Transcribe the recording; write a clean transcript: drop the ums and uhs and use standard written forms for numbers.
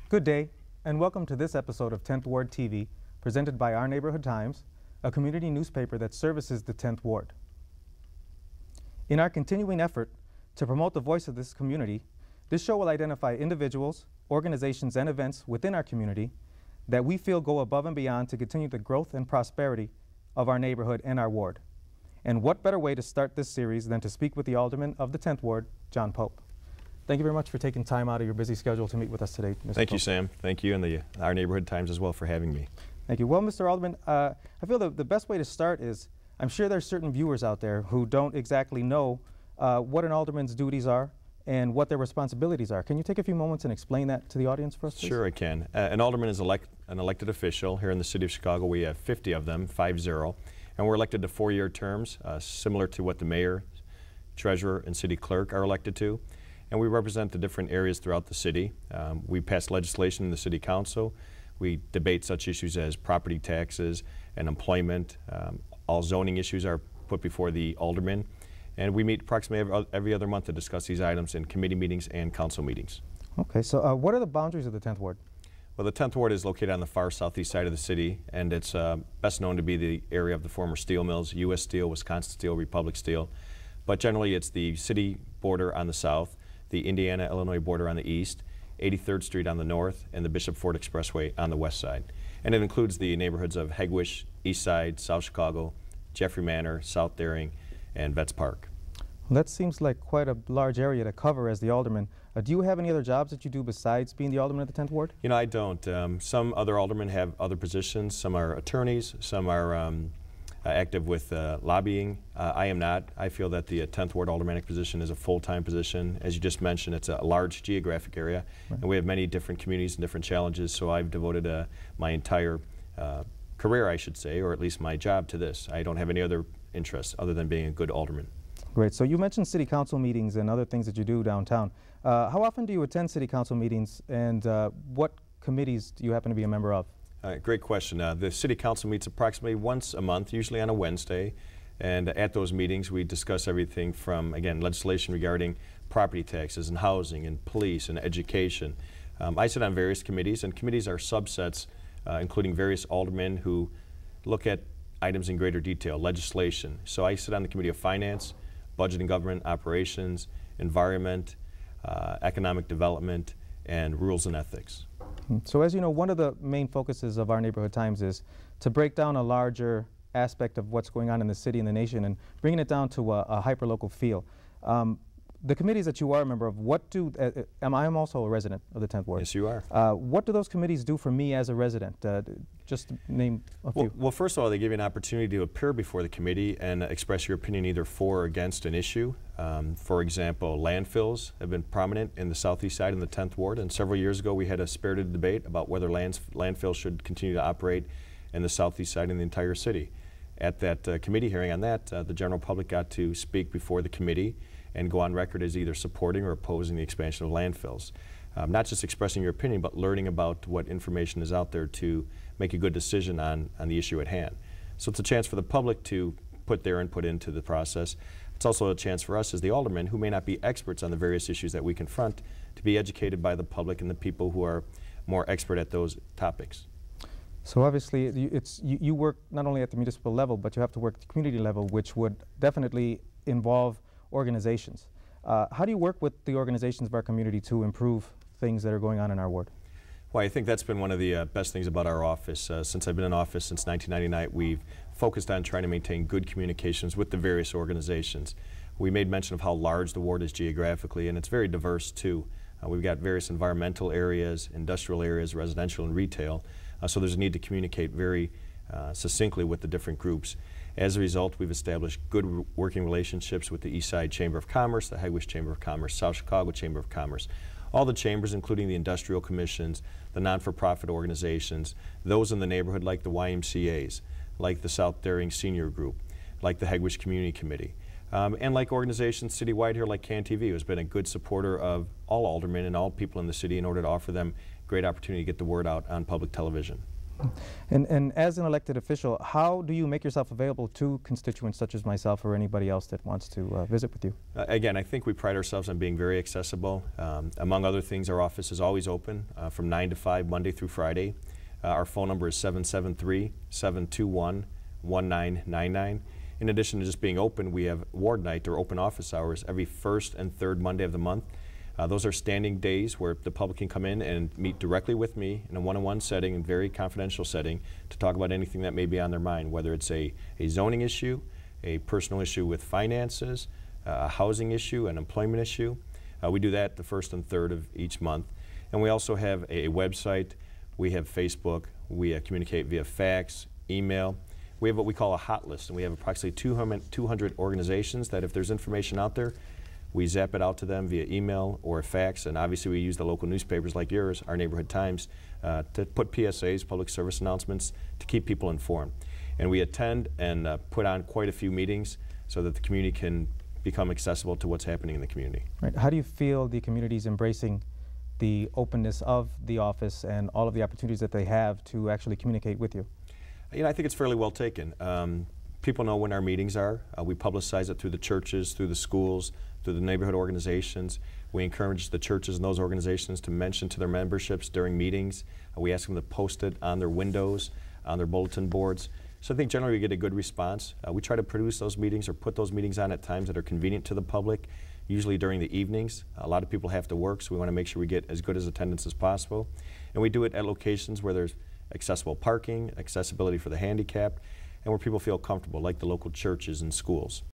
Good day, and welcome to this episode of 10th Ward TV, presented by Our Neighborhood Times, a community newspaper that services the 10th Ward. In our continuing effort to promote the voice of this community, this show will identify individuals, organizations, and events within our community that we feel go above and beyond to continue the growth and prosperity of our neighborhood and our ward. And what better way to start this series than to speak with the Alderman of the 10th Ward, John Pope. Thank you very much for taking time out of your busy schedule to meet with us today, Mr. Thank Pope. you, Sam. Thank you, and the Our Neighborhood Times as well for having me. Thank you. Well, Mr. Alderman, I feel that the best way to start is, I'm sure there's certain viewers out there who don't exactly know what an alderman's duties are and what their responsibilities are. Can you take a few moments and explain that to the audience for us, please? Sure, I can. An alderman is an elected official. Here in the city of Chicago, we have 50 of them, 50, and we're elected to 4-year terms, similar to what the mayor, treasurer, and city clerk are elected to. And we represent the different areas throughout the city. We pass legislation in the city council. We debate such issues as property taxes and employment. All zoning issues are put before the alderman. And we meet approximately every other month to discuss these items in committee meetings and council meetings. Okay, so what are the boundaries of the 10th Ward? Well, the 10th Ward is located on the far southeast side of the city, and it's best known to be the area of the former steel mills, U.S. Steel, Wisconsin Steel, Republic Steel. But generally, it's the city border on the south, the Indiana-Illinois border on the east, 83rd Street on the north, and the Bishop Ford Expressway on the west side. And it includes the neighborhoods of Hegewisch, East Side, South Chicago, Jeffrey Manor, South Daring, and Vets Park. Well, that seems like quite a large area to cover as the alderman. Do you have any other jobs that you do besides being the alderman of the 10th Ward? You know, I don't. Some other aldermen have other positions. Some are attorneys, some are active with lobbying. I am not. I feel that the 10th Ward aldermanic position is a full-time position. As you just mentioned, it's a large geographic area, right, and we have many different communities and different challenges, so I've devoted my entire career, I should say, or at least my job, to this. I don't have any other interests other than being a good alderman. Great. So you mentioned city council meetings and other things that you do downtown. How often do you attend city council meetings, and what committees do you happen to be a member of? Great question. The city council meets approximately once a month, usually on a Wednesday, and at those meetings we discuss everything from, again, legislation regarding property taxes and housing and police and education. I sit on various committees, and committees are subsets, including various aldermen who look at items in greater detail, legislation. So I sit on the Committee of Finance, Budget and Government Operations, Environment, Economic Development, and Rules and Ethics. So as you know, one of the main focuses of Our Neighborhood Times is to break down a larger aspect of what's going on in the city and the nation and bringing it down to a hyper-local feel. The committees that you are a member of, what do, I'm also a resident of the 10th Ward. Yes, you are. What do those committees do for me as a resident? Just name a few. Well, first of all, they give you an opportunity to appear before the committee and express your opinion either for or against an issue. For example, landfills have been prominent in the southeast side in the 10th Ward, and several years ago we had a spirited debate about whether landfills should continue to operate in the southeast side in the entire city. At that committee hearing on that, the general public got to speak before the committee and go on record as either supporting or opposing the expansion of landfills. Not just expressing your opinion, but learning about what information is out there to make a good decision on the issue at hand. So it's a chance for the public to put their input into the process. It's also a chance for us as the aldermen, who may not be experts on the various issues that we confront, to be educated by the public and the people who are more expert at those topics. So obviously you work not only at the municipal level, but you have to work at the community level, which would definitely involve organizations. How do you work with the organizations of our community to improve things that are going on in our ward? Well, I think that's been one of the best things about our office. Since I've been in office since 1999, we've focused on trying to maintain good communications with the various organizations. We made mention of how large the ward is geographically, and it's very diverse too. We've got various environmental areas, industrial areas, residential and retail, so there's a need to communicate very succinctly with the different groups. As a result, we've established good working relationships with the East Side Chamber of Commerce, the Hegewisch Chamber of Commerce, South Chicago Chamber of Commerce, all the chambers, including the industrial commissions, the non-for-profit organizations, those in the neighborhood like the YMCAs, like the South Daring Senior Group, like the Hegewisch Community Committee, and like organizations citywide here like CAN-TV, who has been a good supporter of all aldermen and all people in the city in order to offer them great opportunity to get the word out on public television. And as an elected official, how do you make yourself available to constituents such as myself or anybody else that wants to visit with you? Again, I think we pride ourselves on being very accessible. Among other things, our office is always open from 9 to 5, Monday through Friday. Our phone number is 773-721-1999. In addition to just being open, we have ward night or open office hours every first and third Monday of the month. Those are standing days where the public can come in and meet directly with me in a one-on-one setting and very confidential setting to talk about anything that may be on their mind, whether it's a zoning issue, a personal issue with finances, a housing issue, an employment issue. We do that the first and third of each month. And we also have a website, we have Facebook, we communicate via fax, email. We have what we call a hot list, and we have approximately 200 organizations that if there's information out there, we zap it out to them via email or fax, and obviously we use the local newspapers like yours, our Neighborhood Times, to put PSAs, public service announcements, to keep people informed. And we attend and put on quite a few meetings so that the community can become accessible to what's happening in the community. Right. How do you feel the community is embracing the openness of the office and all of the opportunities that they have to actually communicate with you? You know, I think it's fairly well taken. People know when our meetings are. We publicize it through the churches, through the schools, through the neighborhood organizations. We encourage the churches and those organizations to mention to their memberships during meetings. We ask them to post it on their windows, on their bulletin boards. So I think generally we get a good response. We try to produce those meetings or put those meetings on at times that are convenient to the public, usually during the evenings. A lot of people have to work, so we want to make sure we get as good as attendance as possible. And we do it at locations where there's accessible parking, accessibility for the handicapped, and where people feel comfortable, like the local churches and schools.